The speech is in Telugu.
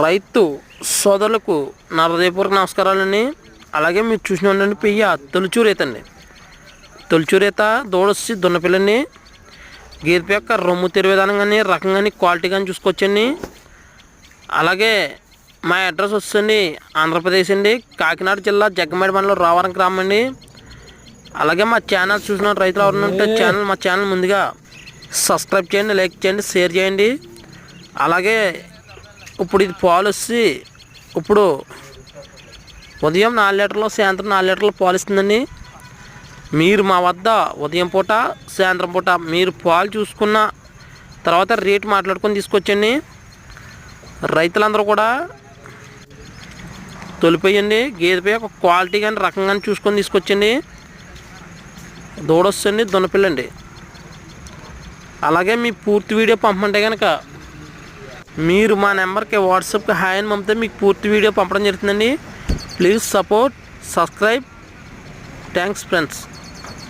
రైతు సోదరులకు నా హృదయపూర్వక నమస్కారాలండి. అలాగే మీరు చూసిన ఉండండి పెయ్య తొలిచూరేత అండి. తొలిచూరేత దూడొచ్చి దున్నపిల్లండి. గేదె యొక్క రొమ్ము తెరు విధానం కానీ రకం కానీ క్వాలిటీ కానీ చూసుకోవచ్చండి. అలాగే మా అడ్రస్ వస్తుంది ఆంధ్రప్రదేశ్ అండి, కాకినాడ జిల్లా జగ్గమేడి మండలం రావరం గ్రామం అండి. అలాగే మా ఛానల్ చూసిన రైతులు ఎవరైనా ఉంటే మా ఛానల్ ముందుగా సబ్స్క్రైబ్ చేయండి, లైక్ చేయండి, షేర్ చేయండి. అలాగే ఇప్పుడు ఇది పాలు వచ్చి ఇప్పుడు ఉదయం 4 లీటర్లు సాయంత్రం 4 లీటర్లు పాలు ఇస్తుందండి. మీరు మా వద్ద ఉదయం పూట సాయంత్రం పూట మీరు పాలు చూసుకున్న తర్వాత రేటు మాట్లాడుకొని తీసుకొచ్చండి. రైతులందరూ కూడా తొలిపోయండి గేదెపై ఒక క్వాలిటీ కానీ రకం కానీ చూసుకొని తీసుకొచ్చండి. దూడొస్తుంది దున్నపిల్లండి. అలాగే మీ పూర్తి వీడియో పంపమంటే కనుక మీరు మా నెంబర్కి వాట్సాప్కి హాయ్ అని పంపితే మీకు పూర్తి వీడియో పంపడం జరుగుతుందండి. Please support, subscribe. Thanks friends.